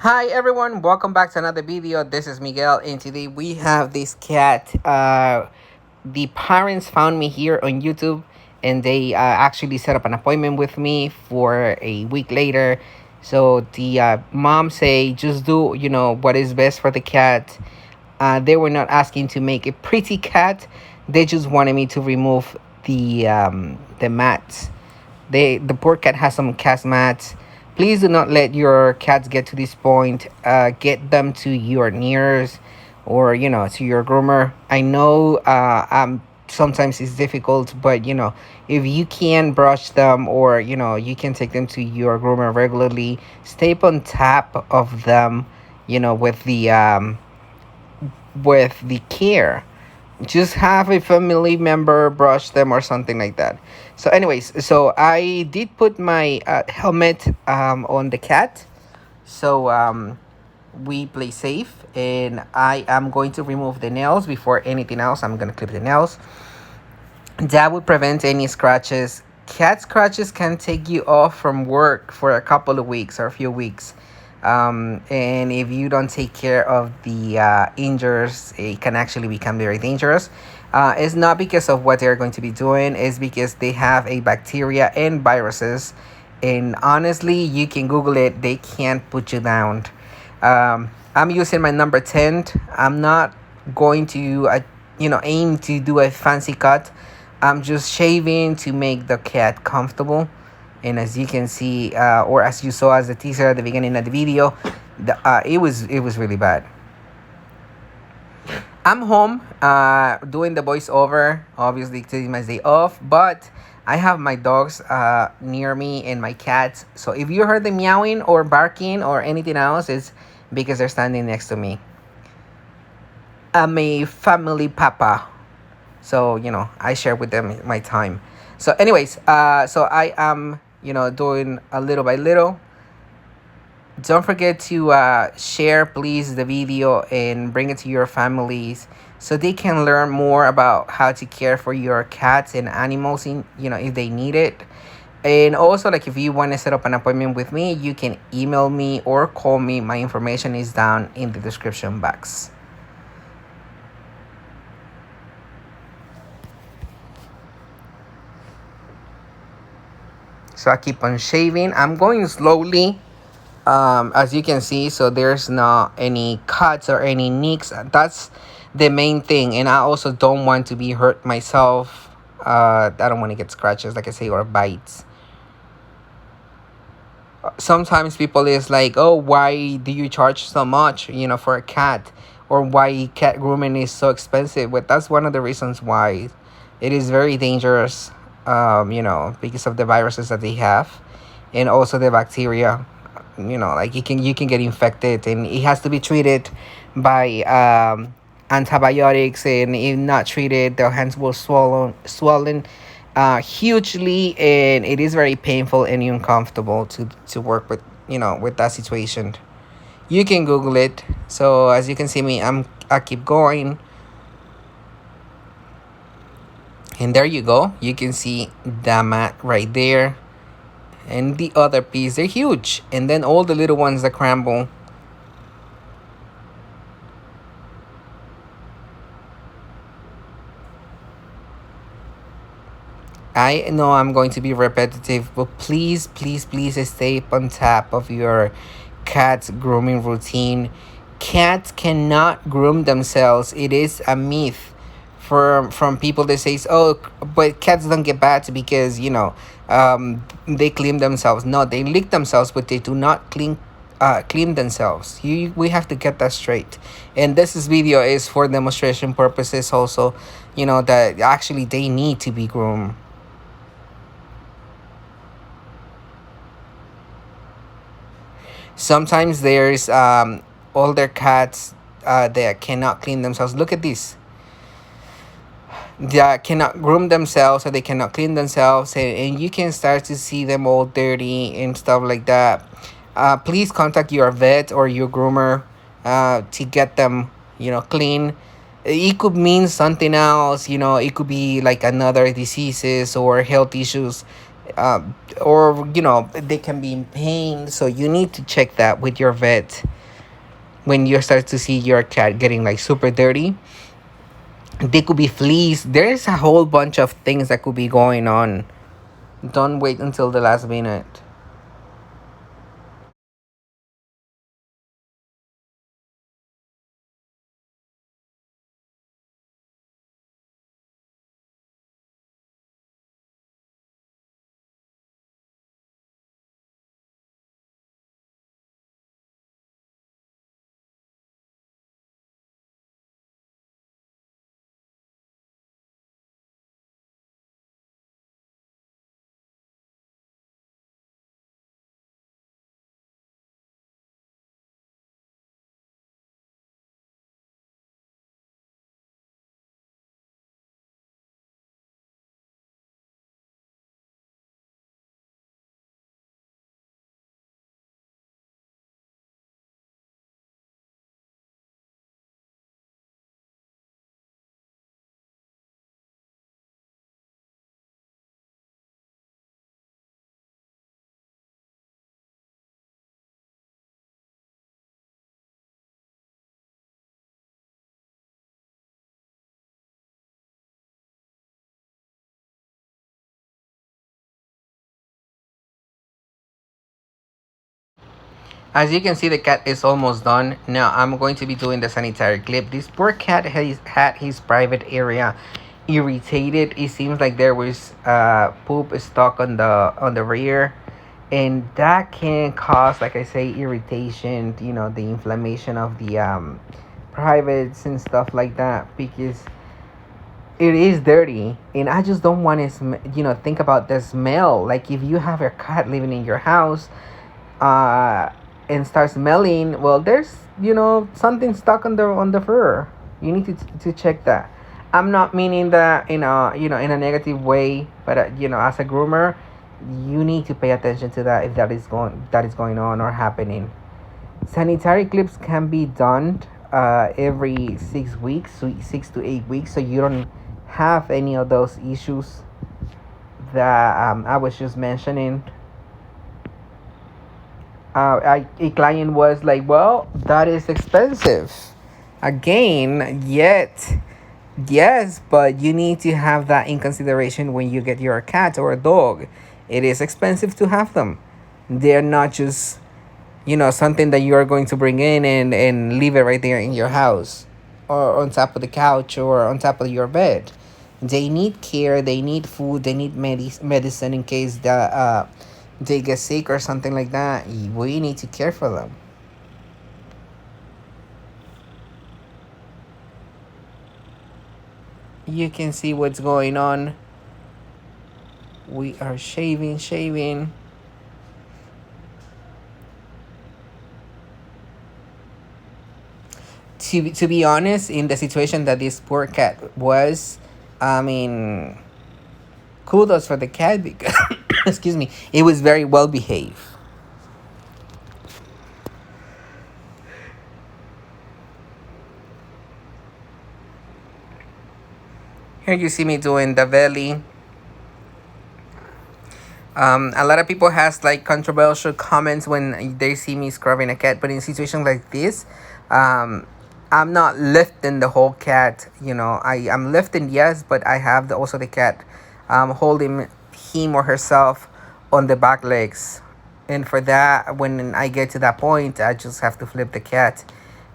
Hi everyone, welcome back to another video. This is Miguel, and today we have this cat. The parents found me here on YouTube, and they actually set up an appointment with me for a week later. So the mom say just do what is best for the cat. They were not asking to make a pretty cat. They just wanted me to remove the mats. The poor cat has some cat mats. Please do not let your cats get to this point. Get them to your nearest, or to your groomer. I know sometimes it's difficult, but if you can brush them, or you can take them to your groomer regularly. Stay on top of them, with the care. Just have a family member brush them or something like that. So anyways, so I did put my helmet on the cat, so we play safe, and I am going to remove the nails. Before anything else, I'm going to clip the nails. That would prevent any scratches. Cat scratches can take you off from work for a couple of weeks or a few weeks. And if you don't take care of the injuries, it can actually become very dangerous. It's not because of what they're going to be doing, it's because they have a bacteria and viruses. And honestly, you can Google it, they can't put you down. I'm using my number 10. I'm not going to, aim to do a fancy cut. I'm just shaving to make the cat comfortable. And as you can see, or as you saw as the teaser at the beginning of the video, it was really bad. I'm home doing the voiceover, obviously taking my day off, but I have my dogs near me and my cats. So if you heard them meowing or barking or anything else, it's because they're standing next to me. I'm a family papa, so I share with them my time. So anyways, so I am doing a little by little. Don't forget to share please the video and bring it to your families, so they can learn more about how to care for your cats and animals in if they need it. And also, like, if you want to set up an appointment with me, you can email me or call me. My information is down in the description box. So I keep on shaving. I'm going slowly, as you can see, so there's not any cuts or any nicks. That's the main thing. And I also don't want to be hurt myself. I don't want to get scratches, like I say, or bites. Sometimes people is like, oh, why do you charge so much for a cat, or why cat grooming is so expensive? But that's one of the reasons why. It is very dangerous, because of the viruses that they have, and also the bacteria. Like you can get infected, and it has to be treated by antibiotics. And if not treated, their hands will swollen hugely, and it is very painful and uncomfortable to work with with that situation. You can Google it. So as you can see me, I keep going. And there you go. You can see the mat right there. And the other piece, they're huge. And then all the little ones that crumble. I know I'm going to be repetitive, but please, please, please stay on top of your cat's grooming routine. Cats cannot groom themselves. It is a myth from people that says, oh, but cats don't get bad because they clean themselves. No, they lick themselves, but they do not clean themselves. We have to get that straight. And video is for demonstration purposes also, that actually they need to be groomed. Sometimes there's older cats that cannot clean themselves. Look at this. They cannot groom themselves, or they cannot clean themselves, and you can start to see them all dirty and stuff like that. Please contact your vet or your groomer to get them clean. It could mean something else. It could be like another diseases or health issues or they can be in pain. So you need to check that with your vet when you start to see your cat getting like super dirty. They could be fleas. There's a whole bunch of things that could be going on. Don't wait until the last minute. As you can see, the cat is almost done. Now I'm going to be doing the sanitary clip. This poor cat has had his private area irritated. It seems like there was poop stuck on the rear, and that can cause, like I say, irritation. The inflammation of the privates and stuff like that, because it is dirty, and I just don't want to think about the smell. Like, if you have a cat living in your house, uh and start smelling, well, there's something stuck on the fur. You need to check that. I'm not meaning that in a negative way, but as a groomer, you need to pay attention to that if that is going on or happening. Sanitary clips can be done every 6 weeks, so 6 to 8 weeks, so you don't have any of those issues that I was just mentioning. A client was like, well, that is expensive. Again, yet, yes, but you need to have that in consideration when you get your cat or a dog. It is expensive to have them. They're not just, something that you are going to bring in and leave it right there in your house or on top of the couch or on top of your bed. They need care, they need food, they need medicine in case that they get sick or something like that. We need to care for them. You can see what's going on. We are shaving. To be honest, in the situation that this poor cat was, I mean, kudos for the cat because, excuse me, it was very well behaved. Here you see me doing the belly. A lot of people has like controversial comments when they see me scrubbing a cat, but in situations like this, um, I'm not lifting the whole cat. I'm lifting, yes, but I have also the cat holding him or herself on the back legs, and for that, when I get to that point, I just have to flip the cat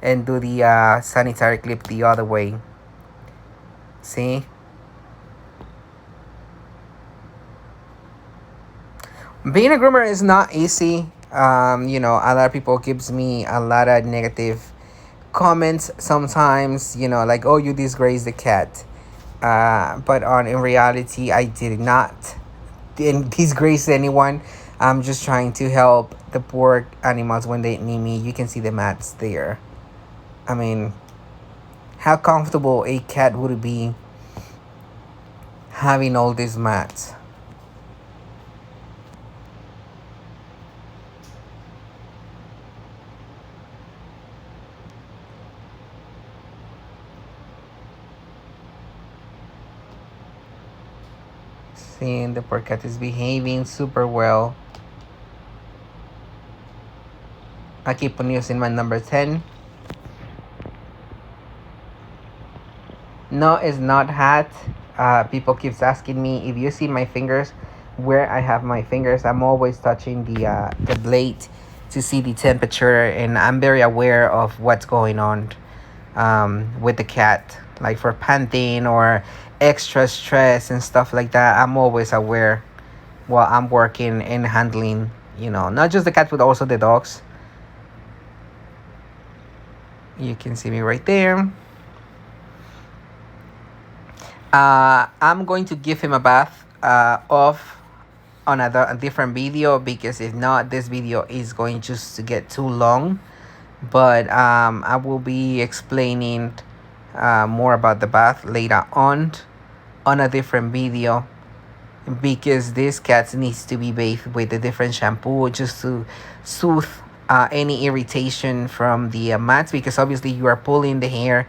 and do the sanitary clip the other way. See. Being a groomer is not easy. A lot of people gives me a lot of negative comments sometimes. Like, oh, you disgrace the cat. But in reality, I did not didn't disgrace anyone. I'm just trying to help the poor animals when they need me. You can see the mats there. I mean, how comfortable a cat would be having all these mats? Seeing the poor cat is behaving super well. I keep on using my number 10. No, it's not hot. People keeps asking me if you see my fingers, where I have my fingers. I'm always touching the blade to see the temperature, and I'm very aware of what's going on with the cat, like for panting or extra stress and stuff like that. I'm always aware while I'm working and handling, not just the cat, but also the dogs. You can see me right there. I'm going to give him a bath off on a different video, because if not, this video is going just to get too long. But I will be explaining more about the bath later on a different video, because this cat needs to be bathed with a different shampoo just to soothe any irritation from the mats, because obviously you are pulling the hair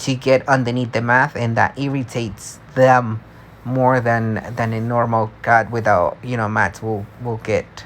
to get underneath the mat, and that irritates them more than a normal cat without mats will get.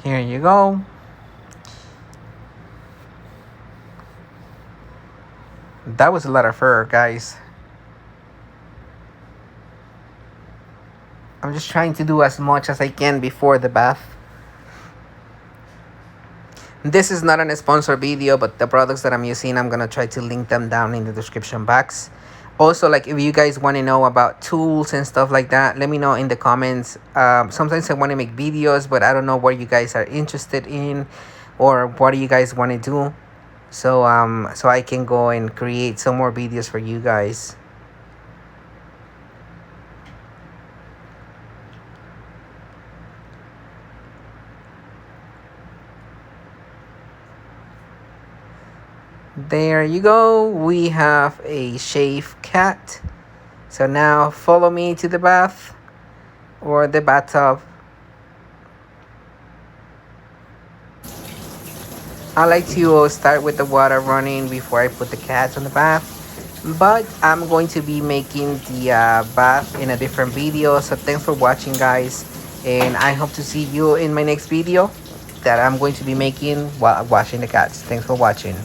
Here you go. That was a lot of fur, guys. I'm just trying to do as much as I can before the bath. This is not a sponsored video, but the products that I'm using, I'm gonna try to link them down in the description box. Also, like, if you guys want to know about tools and stuff like that, let me know in the comments. Sometimes I want to make videos, but I don't know what you guys are interested in, or what do you guys want to do, so I can go and create some more videos for you guys. There you go. We have a shaved cat. So now follow me to the bath or the bathtub. I like to start with the water running before I put the cats on the bath. But I'm going to be making the bath in a different video. So thanks for watching, guys. And I hope to see you in my next video that I'm going to be making while washing the cats. Thanks for watching.